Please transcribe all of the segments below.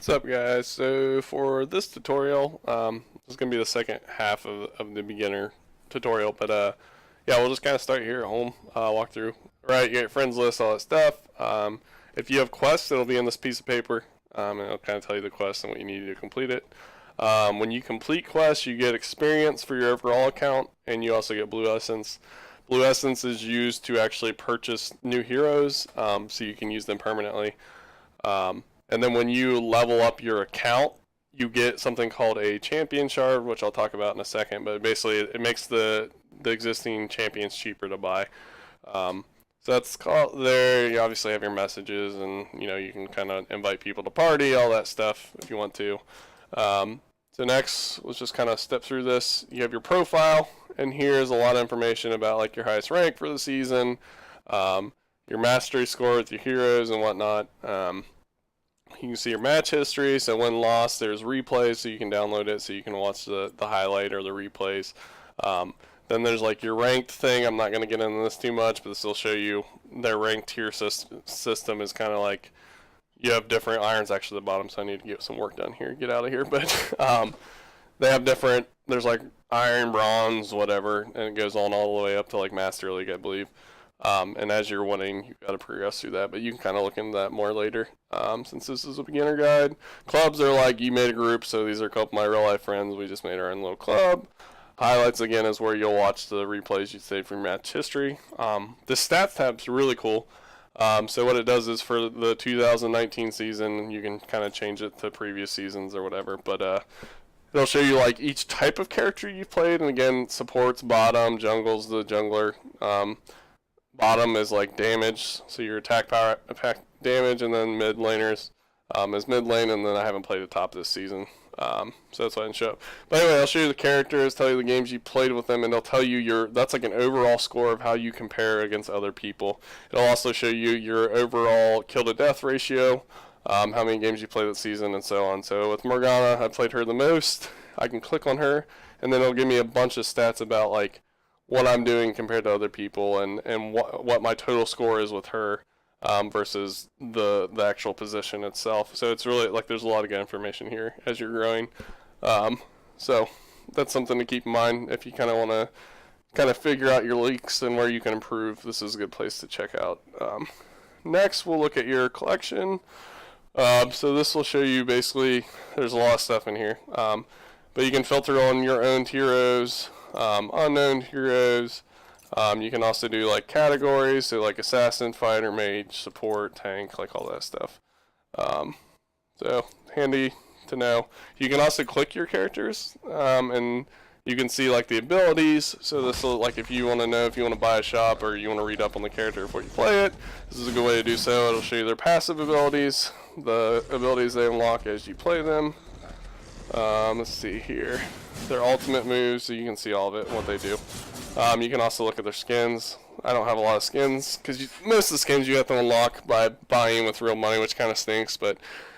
What's up, guys? So for this tutorial, this is gonna be the second half of the beginner tutorial, but yeah, we'll just kind of start here at home, walk through. Right, you get your friends list, all that stuff. If you have quests, it'll be in this piece of paper, and it'll kind of tell you the quest and what you need to complete it. When you complete quests, you get experience for your overall account, and you also get blue essence. Blue essence is used to actually purchase new heroes, so you can use them permanently. And then when you level up your account, you get something called a champion shard, which I'll talk about in a second. But basically, it makes the existing champions cheaper to buy. So that's called there. You obviously have your messages, and you can kind of invite people to party, all that stuff if you want to. So next, let's just kind of step through this. You have your profile, and here's a lot of information about like your highest rank for the season, your mastery score with your heroes and whatnot. You can see your match history, so when lost, there's replays, so you can download it so you can watch the highlight or the replays. Then there's like your ranked thing. I'm not going to get into this too much, but this will show you their ranked tier system is kind of like, you have different irons actually at the bottom, so I need to get some work done here, get out of here. But they have different, there's like iron, bronze, whatever, and it goes on all the way up to like Master League, I believe. And as you're winning, you've got to progress through that, but you can kind of look into that more later. Since this is a beginner guide, clubs are like, you made a group, so these are a couple of my real life friends. We just made our own little club. Highlights, again, is where you'll watch the replays you saved from match history. The stats tab's really cool. So what it does is for the 2019 season, you can kind of change it to previous seasons or whatever, but it'll show you like each type of character you've played, and again, supports, bottom, jungle's the jungler. Bottom is like damage, so your attack power, attack damage, and then mid laners is mid lane, and then I haven't played the top this season, so that's why I didn't show up. But anyway, I'll show you the characters, tell you the games you played with them, and they'll tell you that's like an overall score of how you compare against other people. It'll also show you your overall kill to death ratio, how many games you played this season, and so on. So with Morgana, I played her the most. I can click on her, and then it'll give me a bunch of stats about like what I'm doing compared to other people, and what my total score is with her versus the actual position itself. So it's really like there's a lot of good information here as you're growing. So that's something to keep in mind if you kind of want to kind of figure out your leaks and where you can improve. This is a good place to check out. Next, we'll look at your collection. So this will show you basically, there's a lot of stuff in here, but you can filter on your own heroes, unknown heroes. You can also do like categories, so like assassin, fighter, mage, support, tank, like all that stuff. So handy to know. You can also click your characters, and you can see like the abilities. So this will, like, if you want to know if you want to buy a shop or you want to read up on the character before you play it, this is a good way to do so. It'll show you their passive abilities, the abilities they unlock as you play them. Let's see here, their ultimate moves, so you can see all of it and what they do. You can also look at their skins. I don't have a lot of skins because most of the skins you have to unlock by buying with real money, which kind of stinks, but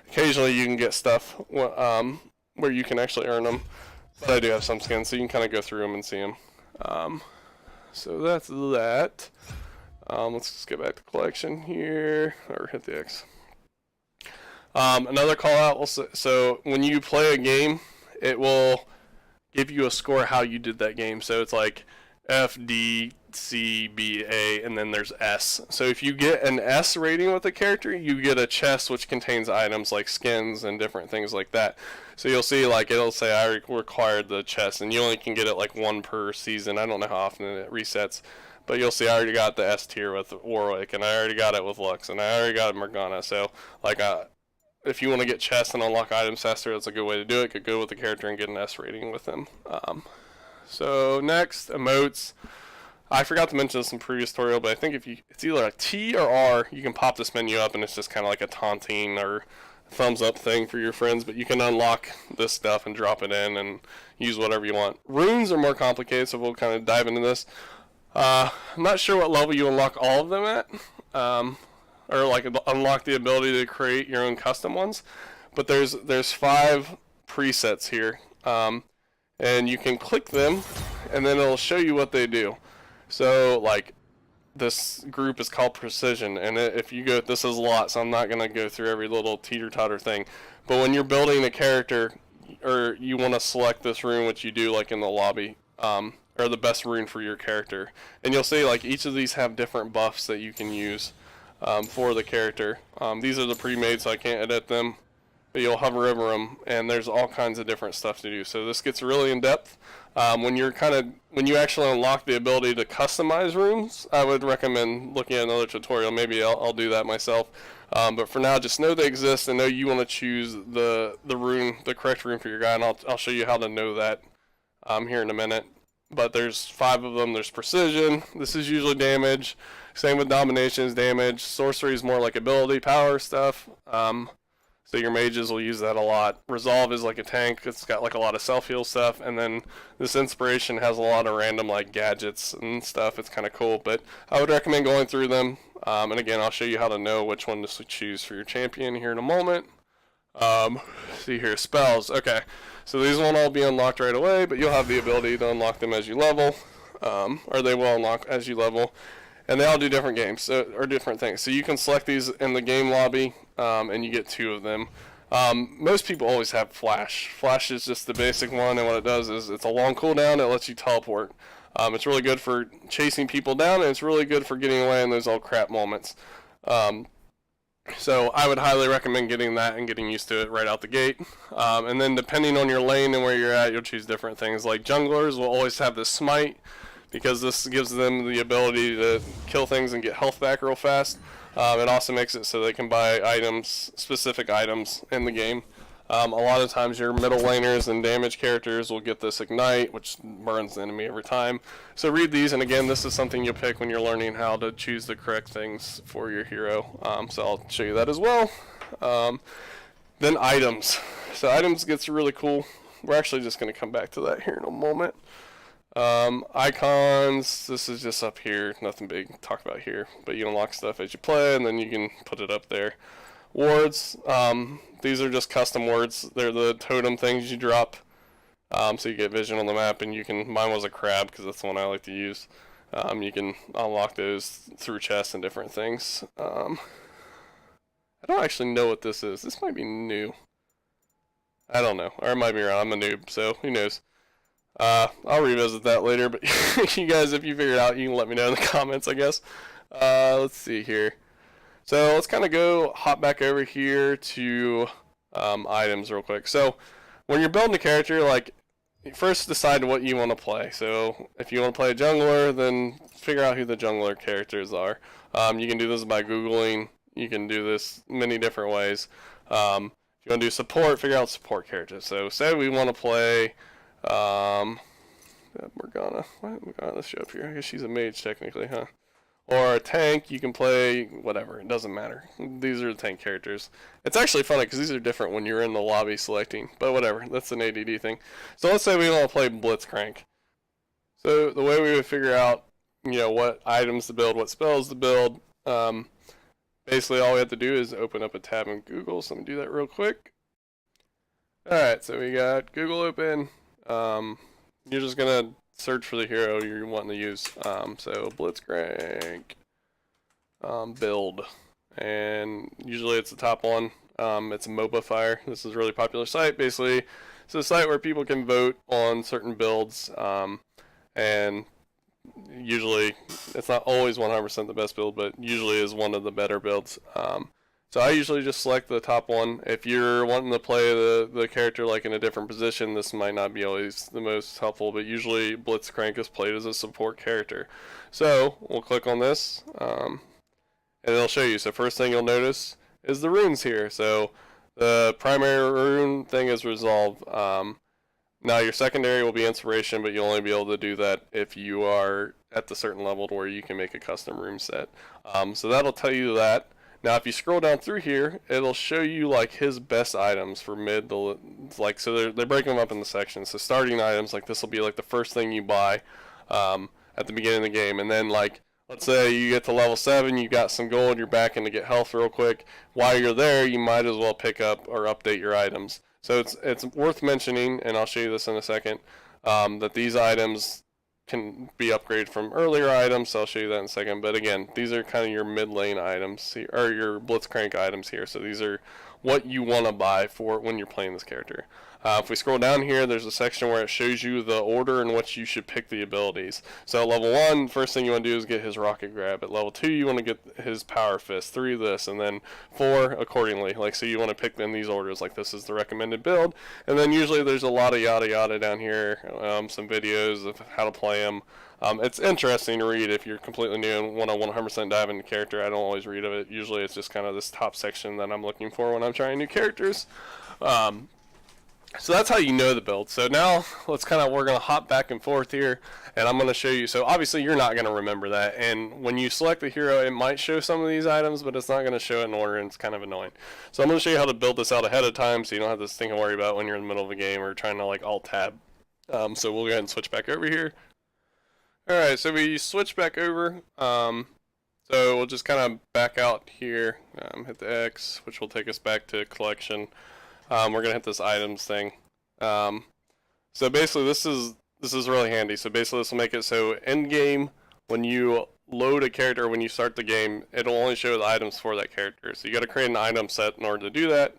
occasionally you can get stuff where you can actually earn them. But I do have some skins, so you can kind of go through them and see them. So that's that. Let's just get back to collection here, or hit the X. Another call out, so when you play a game, it will give you a score how you did that game. So it's like F, D, C, B, A, and then there's S. So if you get an S rating with a character, you get a chest which contains items like skins and different things like that. So you'll see like it'll say I required the chest, and you only can get it like one per season. I don't know how often it resets. But you'll see I already got the S tier with Warwick, and I already got it with Lux, and I already got it Morgana. So like if you want to get chests and unlock items faster, that's a good way to do it. Could go with the character and get an S rating with them. So next, emotes. I forgot to mention this in the previous tutorial, but I think if it's either a T or R, you can pop this menu up, and it's just kind of like a taunting or thumbs up thing for your friends, but you can unlock this stuff and drop it in and use whatever you want. Runes are more complicated, so we'll kind of dive into this. I'm not sure what level you unlock all of them at. Or like unlock the ability to create your own custom ones, but there's 5 presets here, and you can click them, and then it'll show you what they do. So like this group is called Precision, and if you go, this is a lot, so I'm not going to go through every little teeter-totter thing, but when you're building a character, or you want to select this rune, which you do like in the lobby, or the best rune for your character, and you'll see like each of these have different buffs that you can use for the character. These are the pre-made, so I can't edit them, but you'll hover over them, and there's all kinds of different stuff to do. So this gets really in depth. When you actually unlock the ability to customize runes, I would recommend looking at another tutorial. Maybe I'll do that myself. But for now, just know they exist and know you want to choose the correct rune for your guy, and I'll show you how to know that here in a minute. But there's 5 of them. There's Precision. This is usually damage. Same with Domination is damage. Sorcery is more like ability, power stuff. So your mages will use that a lot. Resolve is like a tank. It's got like a lot of self-heal stuff. And then this Inspiration has a lot of random like gadgets and stuff. It's kind of cool. But I would recommend going through them. And again, I'll show you how to know which one to choose for your champion here in a moment. See here, spells. Okay, so these won't all be unlocked right away, but you'll have the ability to unlock them as you level. Or they will unlock as you level. And they all do different games, or different things. So you can select these in the game lobby, and you get 2 of them. Most people always have Flash. Flash is just the basic one, and what it does is it's a long cooldown. It lets you teleport. It's really good for chasing people down, and it's really good for getting away in those all crap moments. So I would highly recommend getting that and getting used to it right out the gate. And then depending on your lane and where you're at, you'll choose different things. Like junglers will always have this smite, because this gives them the ability to kill things and get health back real fast. It also makes it so they can buy items, specific items in the game. A lot of times your middle laners and damage characters will get this ignite, which burns the enemy every time. So read these, and again, this is something you'll pick when you're learning how to choose the correct things for your hero. So I'll show you that as well. Then items. So items gets really cool. We're actually just going to come back to that here in a moment. Icons, this is just up here, nothing big to talk about here, but you unlock stuff as you play, and then you can put it up there. Wards, these are just custom wards. They're the totem things you drop, so you get vision on the map, and you can, mine was a crab because that's the one I like to use. You can unlock those through chests and different things. I don't actually know what this is. This might be new. I don't know, or it might be wrong. I'm a noob, so who knows. I'll revisit that later, but you guys, if you figure it out, you can let me know in the comments, I guess. Let's see here. So let's kind of hop back over here to items real quick. So when you're building a character, like, first decide what you want to play. So if you want to play a jungler, then figure out who the jungler characters are. You can do this by Googling. You can do this many different ways. If you want to do support, figure out support characters. So say we want to play Morgana. Why did Morgana show up here? I guess she's a mage technically, huh? Or a tank, you can play whatever, it doesn't matter. These are the tank characters. It's actually funny because these are different when you're in the lobby selecting, but whatever, that's an ADD thing. So let's say we want to play Blitzcrank. So the way we would figure out, what items to build, what spells to build, basically all we have to do is open up a tab in Google. So let me do that real quick. Alright, so we got Google open. You're just gonna search for the hero you're wanting to use. So Blitzcrank build, and usually it's the top one. It's Mobafire. This is a really popular site. Basically, it's a site where people can vote on certain builds, and usually it's not always 100% the best build, but usually is one of the better builds. So I usually just select the top one. If you're wanting to play the character like in a different position, this might not be always the most helpful, but usually Blitzcrank is played as a support character. So we'll click on this, and it'll show you. So first thing you'll notice is the runes here. So the primary rune thing is Resolve. Now your secondary will be Inspiration, but you'll only be able to do that if you are at the certain level to where you can make a custom rune set. So that'll tell you that. Now, if you scroll down through here, it'll show you like his best items for mid. So they're breaking them up in the sections. So starting items, like this will be like the first thing you buy at the beginning of the game, and then like let's say you get to level 7, you got some gold, you're back in to get health real quick. While you're there, you might as well pick up or update your items. So it's worth mentioning, and I'll show you this in a second, that these items can be upgraded from earlier items, so I'll show you that in a second. But again, these are kind of your mid lane items here, or your Blitzcrank items here. So these are what you want to buy for when you're playing this character. If we scroll down here, there's a section where it shows you the order in which you should pick the abilities. So at level 1, first thing you want to do is get his Rocket Grab. At level 2, you want to get his Power Fist. 3, this, and then 4 accordingly. Like, so you want to pick in these orders, like this is the recommended build. And then usually there's a lot of yada yada down here, some videos of how to play them. It's interesting to read if you're completely new and want to 100% dive into character. I don't always read of it. Usually it's just kind of this top section that I'm looking for when I'm trying new characters. So that's how you know the build. So now we're going to hop back and forth here, and I'm going to show you. So obviously you're not going to remember that, and when you select the hero, it might show some of these items, but it's not going to show it in order, and it's kind of annoying. So I'm going to show you how to build this out ahead of time, so you don't have this thing to worry about when you're in the middle of a game or trying to like alt tab. So we'll go ahead and switch back over here. Alright, so we switch back over. So we'll just kind of back out here, hit the X, which will take us back to collection. We're gonna hit this items thing. So basically this is really handy. So basically this will make it so end game, when you load a character, when you start the game, it'll only show the items for that character. So you got to create an item set in order to do that.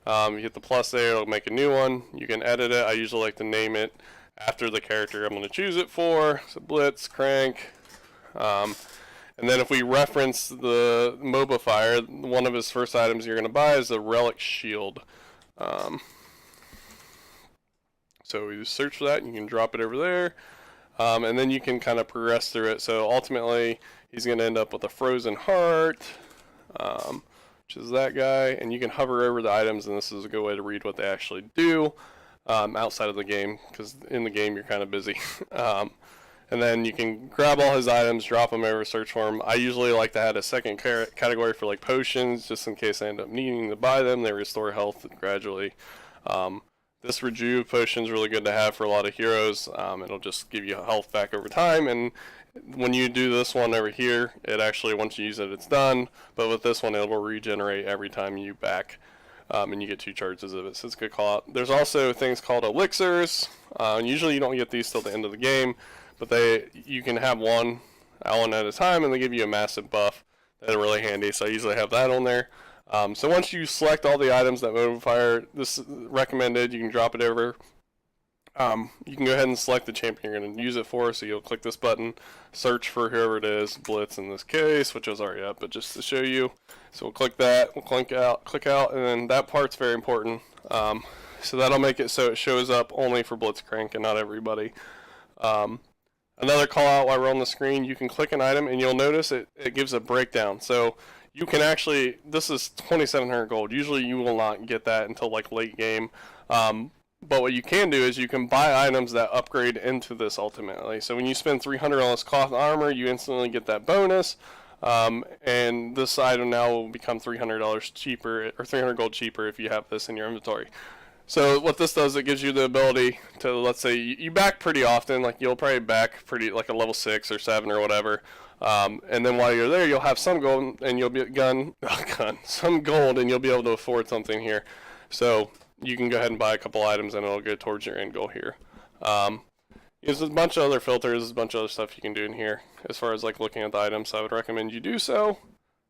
You hit the plus there, it'll make a new one. You can edit it. I usually like to name it after the character I'm going to choose it for. So Blitzcrank. And then if we reference the Mobifier, one of his first items you're going to buy is the Relic Shield. So we just search for that, and you can drop it over there. And then you can kind of progress through it. So ultimately, he's going to end up with a Frozen Heart, which is that guy. And you can hover over the items, and this is a good way to read what they actually do outside of the game, because in the game you're kind of busy. And then you can grab all his items, drop them over, search for them. I usually like to add a second category for like potions, just in case I end up needing to buy them. They restore health gradually. This Rejuve potion is really good to have for a lot of heroes. It'll just give you health back over time, and when you do this one over here, it actually, once you use it, it's done. But with this one, it will regenerate every time you back, and you get 2 charges of it, so it's a good call out. There's also things called elixirs. Usually you don't get these till the end of the game, but you can have one at a time, and they give you a massive buff. They're really handy, so I usually have that on there. So once you select all the items that Mobifier, this is recommended, you can drop it over. You can go ahead and select the champion you're going to use it for, so you'll click this button, search for whoever it is, Blitz in this case, which was already up, but just to show you. So we'll click that, we'll click out, and then that part's very important. So that'll make it so it shows up only for Blitzcrank and not everybody. Another call out while we're on the screen, you can click an item and you'll notice it gives a breakdown. So you can actually, this is 2,700 gold. Usually you will not get that until like late game. But what you can do is you can buy items that upgrade into this ultimately. So when you spend 300 on this cloth armor, you instantly get that bonus. And this item now will become $300 cheaper, or 300 gold cheaper if you have this in your inventory. So what this does, it gives you the ability to, let's say you back pretty often, like you'll probably back pretty like a level 6 or 7 or whatever. And then while you're there, you'll have some gold and you'll be some gold and you'll be able to afford something here. So you can go ahead and buy a couple items and it'll go towards your end goal here. There's a bunch of other filters, there's a bunch of other stuff you can do in here as far as like looking at the items. So I would recommend you do so.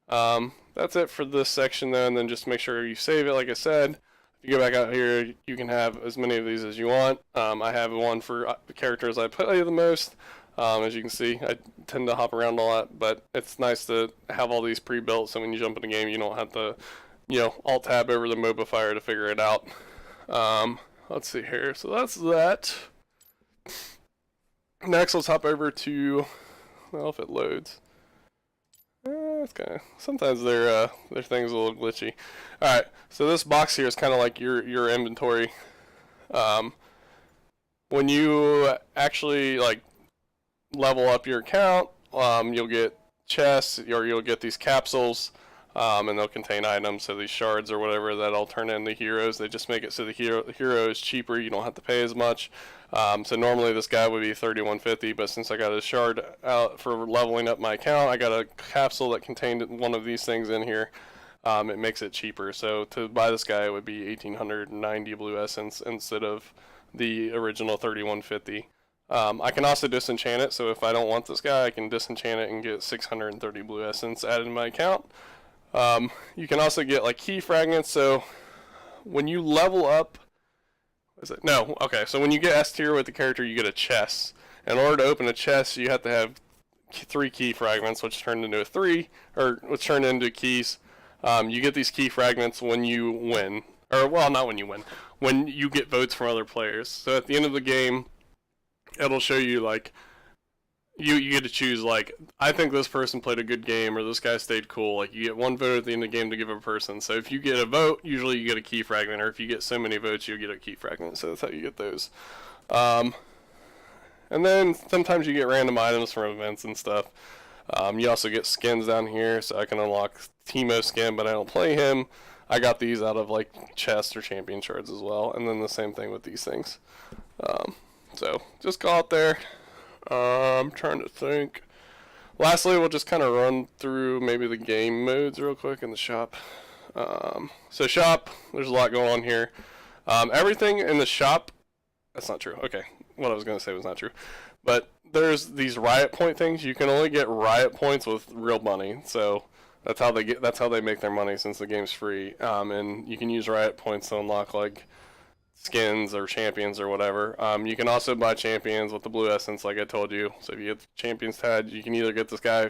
That's it for this section though, and then just make sure you save it like I said. If you go back out here, you can have as many of these as you want. I have one for the characters I play the most. As you can see, I tend to hop around a lot, but it's nice to have all these pre-built, so when you jump in the game, you don't have to, alt-tab over the Mobifier to figure it out. Let's see here. So that's that. Next, let's hop over to, well, if it loads. It's kind of, sometimes their thing's a little glitchy. Alright, so this box here is kind of like your inventory. When you actually like level up your account, you'll get chests, or you'll get these capsules, and they'll contain items, so these shards or whatever that'll turn into heroes. They just make it so the hero is cheaper, you don't have to pay as much. So normally this guy would be 3150, but since I got a shard out for leveling up my account, I got a capsule that contained one of these things in here. It makes it cheaper. So to buy this guy, it would be 1890 blue essence instead of the original 3150. I can also disenchant it, so if I don't want this guy, I can disenchant it and get 630 blue essence added to my account. You can also get like key fragments, so when you level up, is it? No, okay, so when you get S tier with the character, you get a chest. In order to open a chest, you have to have 3 key fragments, which turn into which turn into keys. You get these key fragments when you win, or well, not when you win, when you get votes from other players. So at the end of the game, it'll show you like you get to choose like, I think this person played a good game or this guy stayed cool. Like you get 1 vote at the end of the game to give a person. So if you get a vote, usually you get a key fragment, or if you get so many votes, you'll get a key fragment. So that's how you get those. And then sometimes you get random items from events and stuff. You also get skins down here, so I can unlock Teemo skin, but I don't play him. I got these out of like chests or champion shards as well, and then the same thing with these things. So just go out there. I'm trying to think. Lastly, we'll just kind of run through maybe the game modes real quick in the shop. So shop, there's a lot going on here. Everything in the shop, that's not true. Okay, what I was going to say was not true. But there's these riot point things. You can only get riot points with real money. So that's how they make their money, since the game's free. And you can use riot points to unlock like skins or champions or whatever. You can also buy champions with the blue essence, like I told you. So if you get the champions tag, you can either get this guy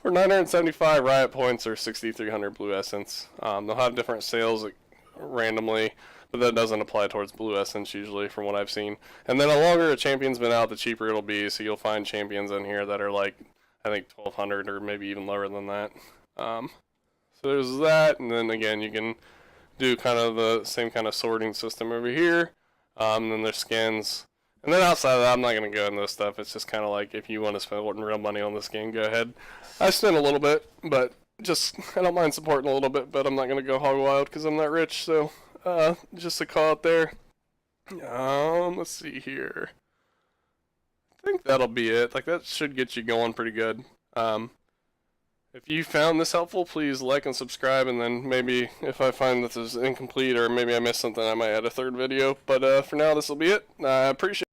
for 975 riot points or 6,300 blue essence. They'll have different sales randomly, but that doesn't apply towards blue essence usually, from what I've seen. And then the longer a champion's been out, the cheaper it'll be. So you'll find champions in here that are like, I think 1,200 or maybe even lower than that. So there's that, and then again you can do kind of the same kind of sorting system over here. And then there's skins. And then outside of that, I'm not going to go into this stuff. It's just kind of like, if you want to spend real money on this game, go ahead. I spent a little bit, but just, I don't mind supporting a little bit, but I'm not going to go hog wild because I'm not rich. So, just a call out there. Let's see here. I think that'll be it. Like, that should get you going pretty good. If you found this helpful, please like and subscribe, and then maybe if I find this is incomplete or maybe I missed something, I might add a 3rd video. But for now, this will be it. I appreciate it.